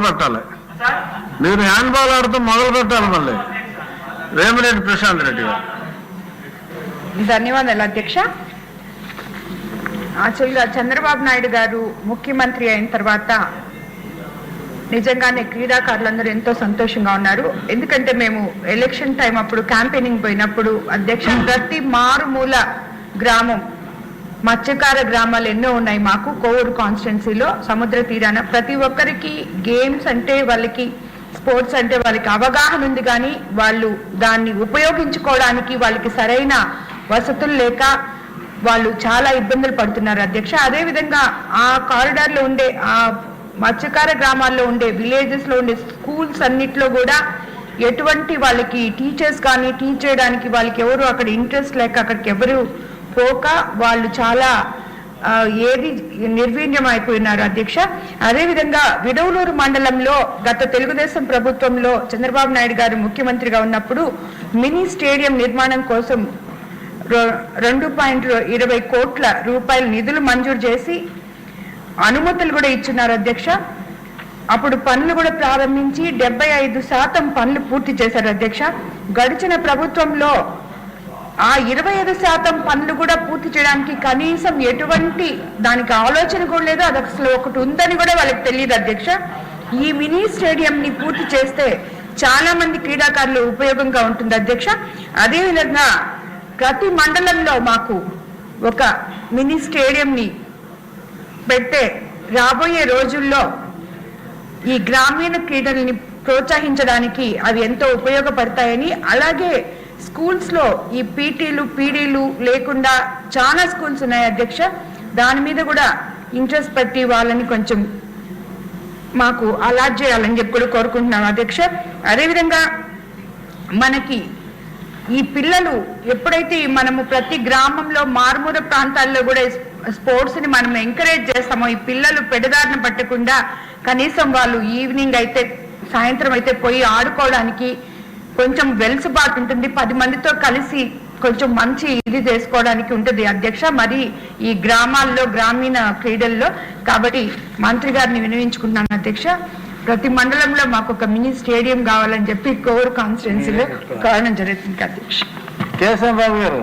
పెట్టాలి. మీరు hand ball ఆడుతూ మొదలు పెట్టాలి. మళ్ళీ వేమిరెడ్డి ప్రశాంత్ రెడ్డి గారు. ధన్యవాదాలు అధ్యక్ష. యాక్చువల్గా చంద్రబాబు నాయుడు గారు ముఖ్యమంత్రి అయిన తర్వాత నిజంగానే క్రీడాకారులందరూ ఎంతో సంతోషంగా ఉన్నారు. ఎందుకంటే మేము ఎలక్షన్ టైం అప్పుడు క్యాంపెయినింగ్ పోయినప్పుడు అధ్యక్ష ప్రతి మారుమూల గ్రామం, మత్స్యకార గ్రామాలు ఎన్నో ఉన్నాయి మాకు కోవూరు కాన్స్టిట్యున్సీలో. సముద్ర తీరాన ప్రతి ఒక్కరికి గేమ్స్ అంటే వాళ్ళకి, స్పోర్ట్స్ అంటే వాళ్ళకి అవగాహన ఉంది, కానీ వాళ్ళు దాన్ని ఉపయోగించుకోవడానికి వాళ్ళకి సరైన వసతులు లేక వాళ్ళు చాలా ఇబ్బందులు పడుతున్నారు అధ్యక్ష. అదేవిధంగా ఆ కారిడార్లో ఉండే, ఆ మత్స్యకార గ్రామాల్లో ఉండే, విలేజెస్లో ఉండే స్కూల్స్ అన్నిట్లో కూడా ఎటువంటి వాళ్ళకి టీచర్స్ కానీ టీచ్ చేయడానికి వాళ్ళకి ఎవరు అక్కడ ఇంట్రెస్ట్ లేక అక్కడికి ఎవరు పోక వాళ్ళు చాలా ఏది నిర్వీర్యం అయిపోయినారు అధ్యక్ష. అదేవిధంగా విడవలూరు మండలంలో గత తెలుగుదేశం ప్రభుత్వంలో చంద్రబాబు నాయుడు గారు ముఖ్యమంత్రిగా ఉన్నప్పుడు మినీ స్టేడియం నిర్మాణం కోసం 2.20 కోట్ల రూపాయల నిధులు మంజూరు చేసి అనుమతులు కూడా ఇచ్చినారు అధ్యక్ష. అప్పుడు పనులు కూడా ప్రారంభించి 75% పనులు పూర్తి చేశారు అధ్యక్ష. గడిచిన ప్రభుత్వంలో ఆ 25% పనులు కూడా పూర్తి చేయడానికి కనీసం ఎటువంటి దానికి ఆలోచన కూడా లేదు. అది అసలు ఒకటి ఉందని కూడా వాళ్ళకి తెలియదు అధ్యక్ష. ఈ మినీ స్టేడియంని పూర్తి చేస్తే చాలా మంది క్రీడాకారులు ఉపయోగంగా ఉంటుంది అధ్యక్ష. అదేవిధంగా ప్రతి మండలంలో మాకు ఒక మినీ స్టేడియంని పెడితే రాబోయే రోజుల్లో ఈ గ్రామీణ క్రీడల్ని ప్రోత్సహించడానికి అవి ఎంతో ఉపయోగపడతాయని, అలాగే స్కూల్స్ లో ఈ పీటీలు పీడీలు లేకుండా చాలా స్కూల్స్ ఉన్నాయి అధ్యక్ష. దాని మీద కూడా ఇంట్రెస్ట్ పెట్టి వాళ్ళని కొంచెం మాకు అలాట్ చేయాలని చెప్పి కూడా కోరుకుంటున్నాం అధ్యక్ష. అదేవిధంగా మనకి ఈ పిల్లలు ఎప్పుడైతే మనము ప్రతి గ్రామంలో మారుమూల ప్రాంతాల్లో కూడా స్పోర్ట్స్ ని మనం ఎంకరేజ్ చేస్తామో, ఈ పిల్లలు పెడదారిన పట్టకుండా కనీసం వాళ్ళు ఈవినింగ్ అయితే సాయంత్రం అయితే పోయి ఆడుకోవడానికి కొంచెం వెలుసుబాటు ఉంటుంది, 10 మందితో కలిసి కొంచెం మంచి ఇది చేసుకోవడానికి ఉంటుంది అధ్యక్ష. మరి ఈ గ్రామాల్లో గ్రామీణ క్రీడల్లో కాబట్టి మంత్రి గారిని వినియోగించుకుంటున్నాను అధ్యక్ష. ప్రతి మండలంలో మాకు ఒక మినీ స్టేడియం కావాలని చెప్పి కోవూరు కాన్స్టిట్యున్సీలో కావడం జరుగుతుంది అధ్యక్ష. కేశవ బాబు గారు.